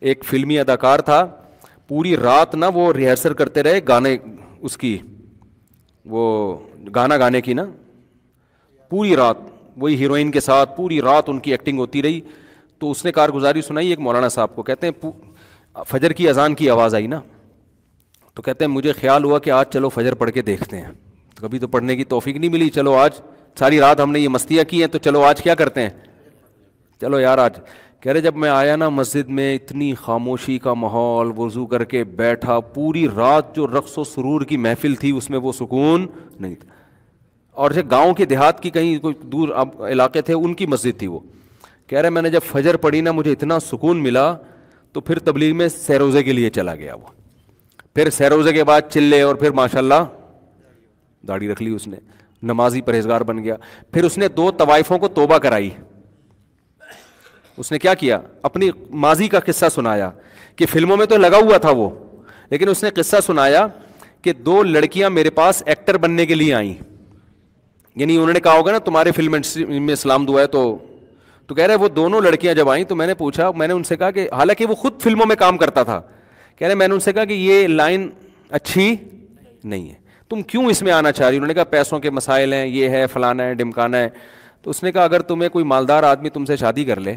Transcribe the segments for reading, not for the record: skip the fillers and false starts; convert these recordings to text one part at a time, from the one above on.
ایک فلمی اداکار تھا, پوری رات نا وہ ریہرسل کرتے رہے گانے, اس کی وہ گانا گانے کی نا, پوری رات وہی ہیروئن کے ساتھ پوری رات ان کی ایکٹنگ ہوتی رہی. تو اس نے کارگزاری سنائی ایک مولانا صاحب کو, کہتے ہیں فجر کی اذان کی آواز آئی نا, تو کہتے ہیں مجھے خیال ہوا کہ آج چلو فجر پڑھ کے دیکھتے ہیں, کبھی تو پڑھنے کی توفیق نہیں ملی, چلو آج ساری رات ہم نے یہ مستیاں کی ہیں تو چلو آج کیا کرتے ہیں, چلو یار آج. کہہ رہے جب میں آیا نا مسجد میں اتنی خاموشی کا ماحول, وضو کر کے بیٹھا, پوری رات جو رقص و سرور کی محفل تھی اس میں وہ سکون نہیں تھا. اور جو گاؤں کے دیہات کی کہیں کوئی دور علاقے تھے ان کی مسجد تھی وہ. کہہ رہے میں نے جب فجر پڑھی نا مجھے اتنا سکون ملا, تو پھر تبلیغ میں سیروزے کے لیے چلا گیا وہ. پھر سیروزے کے بعد چلے اور پھر ماشاءاللہ داڑھی رکھ لی اس نے, نمازی پرہیزگار بن گیا. پھر اس نے 2 طوائفوں کو توبہ کرائی. اس نے کیا کیا, اپنی ماضی کا قصہ سنایا کہ فلموں میں تو لگا ہوا تھا وہ, لیکن اس نے قصہ سنایا کہ 2 لڑکیاں میرے پاس ایکٹر بننے کے لیے آئیں. یعنی انہوں نے کہا ہوگا نا تمہارے فلم میں اسلام دعا ہے, تو کہہ رہے وہ دونوں لڑکیاں جب آئیں تو میں نے پوچھا, میں نے ان سے کہا کہ حالانکہ وہ خود فلموں میں کام کرتا تھا, کہہ رہے میں نے ان سے کہا کہ یہ لائن اچھی نہیں ہے, تم کیوں اس میں آنا چاہ رہی. انہوں نے کہا پیسوں کے مسائل ہیں, یہ ہے فلانا ہے ڈمکانا ہے. تو اس نے کہا اگر تمہیں کوئی مالدار آدمی تم سے شادی کر لے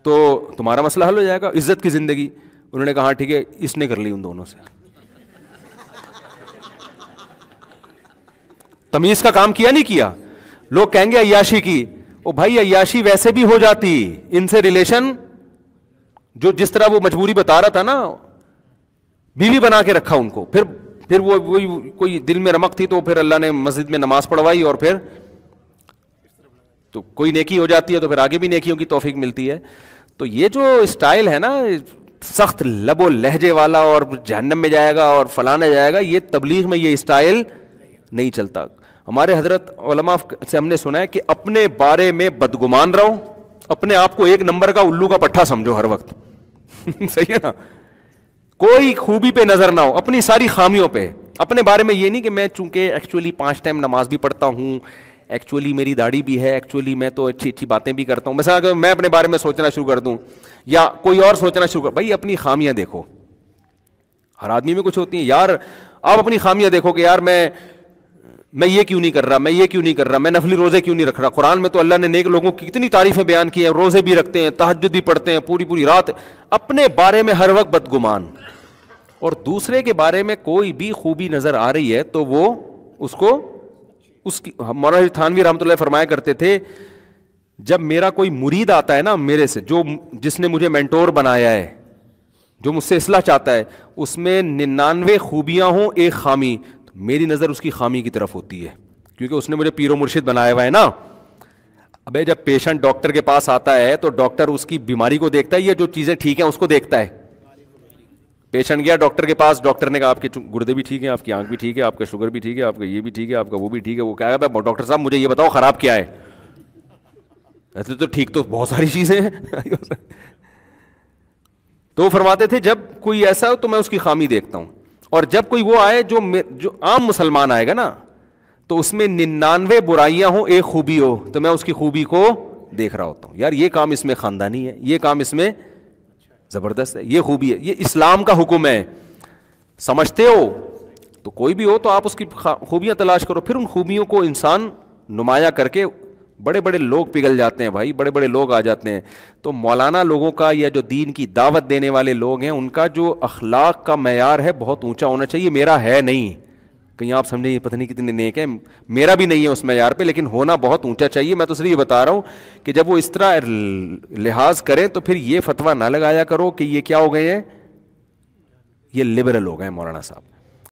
تو تمہارا مسئلہ حل ہو جائے گا, عزت کی زندگی. انہوں نے کہا ہاں ٹھیک ہے, اس نے کر لی ان دونوں سے. تمیز کا کام کیا نہیں کیا. لوگ کہیں گے عیاشی کی, او بھائی عیاشی ویسے بھی ہو جاتی, ان سے ریلیشن جو جس طرح وہ مجبوری بتا رہا تھا نا, بیوی بنا کے رکھا ان کو, پھر وہ کوئی دل میں رمق تھی تو پھر اللہ نے مسجد میں نماز پڑھوائی اور پھر تو کوئی نیکی ہو جاتی ہے تو پھر آگے بھی نیکیوں کی توفیق ملتی ہے. تو یہ جو اسٹائل ہے نا سخت لب و لہجے والا اور جہنم میں جائے گا اور فلانا جائے گا, یہ تبلیغ میں یہ اسٹائل نہیں چلتا. ہمارے حضرت علماء سے ہم نے سنا ہے کہ اپنے بارے میں بدگمان رہو, اپنے آپ کو 1 نمبر کا الو کا پٹھا سمجھو ہر وقت. صحیح ہے نا, کوئی خوبی پہ نظر نہ ہو, اپنی ساری خامیوں پہ. اپنے بارے میں یہ نہیں کہ میں چونکہ ایکچولی 5 ٹائم نماز بھی پڑھتا ہوں, ایکچولی میری داڑھی بھی ہے, ایکچولی میں تو اچھی اچھی باتیں بھی کرتا ہوں, مثلا اگر میں اپنے بارے میں سوچنا شروع کر دوں یا کوئی اور سوچنا شروع کر, بھائی اپنی خامیاں دیکھو. ہر آدمی میں کچھ ہوتی ہیں یار, آپ اپنی خامیاں دیکھو کہ یار میں یہ کیوں نہیں کر رہا, میں یہ کیوں نہیں کر رہا, میں نفلی روزے کیوں نہیں رکھ رہا. قرآن میں تو اللہ نے نیک لوگوں کی کتنی تعریفیں بیان کی ہیں, روزے بھی رکھتے ہیں, تہجد بھی پڑھتے ہیں, پوری رات. اپنے بارے میں ہر وقت بدگمان, اور دوسرے کے بارے میں کوئی بھی خوبی نظر آ رہی ہے تو وہ اس کی. مولانا تھانوی رحمۃ اللہ فرمایا کرتے تھے جب میرا کوئی مرید آتا ہے نا میرے سے, جس نے مجھے مینٹور بنایا ہے, جو مجھ سے اصلاح چاہتا ہے, اس میں 99 خوبیاں ہوں 1 خامی, میری نظر اس کی خامی کی طرف ہوتی ہے, کیونکہ اس نے مجھے پیر و مرشد بنایا ہوا ہے نا. ابے جب پیشنٹ ڈاکٹر کے پاس آتا ہے تو ڈاکٹر اس کی بیماری کو دیکھتا ہے یا جو چیزیں ٹھیک ہیں اس کو دیکھتا ہے. پیشنٹ گیا ڈاکٹر کے پاس, ڈاکٹر نے کہا آپ کے گردے بھی ٹھیک ہیں, آپ کی آنکھ بھی ٹھیک ہے, آپ کا شوگر بھی ٹھیک ہے, آپ کا یہ بھی ٹھیک ہے, آپ کا وہ بھی ٹھیک ہے. وہ کہا ڈاکٹر صاحب مجھے یہ بتاؤ خراب کیا ہے. ایسے تو ٹھیک تو بہت ساری چیزیں ہیں. تو فرماتے تھے جب کوئی ایسا ہو تو میں اس کی خامی دیکھتا ہوں, اور جب کوئی وہ آئے جو عام مسلمان آئے گا نا تو اس میں 99 برائیاں ہوں 1 خوبی ہو, تو میں اس کی خوبی کو دیکھ رہا ہوتا ہوں, یار یہ کام اس میں خاندانی ہے, یہ کام اس میں زبردست ہے, یہ خوبی ہے, یہ اسلام کا حکم ہے. سمجھتے ہو تو کوئی بھی ہو تو آپ اس کی خوبیاں تلاش کرو, پھر ان خوبیوں کو انسان نمایاں کر کے بڑے بڑے لوگ پگھل جاتے ہیں بھائی, بڑے بڑے لوگ آ جاتے ہیں. تو مولانا لوگوں کا یا جو دین کی دعوت دینے والے لوگ ہیں ان کا جو اخلاق کا معیار ہے بہت اونچا ہونا چاہیے. میرا ہے نہیں, کہیں آپ سمجھیں یہ پتہ نہیں کتنے نیک ہیں, میرا بھی نہیں ہے اس معیار پہ, لیکن ہونا بہت اونچا چاہیے. میں تو صرف یہ بتا رہا ہوں کہ جب وہ اس طرح لحاظ کریں تو پھر یہ فتویٰ نہ لگایا کرو کہ یہ کیا ہو گئے ہیں, یہ لبرل ہو گئے مولانا صاحب.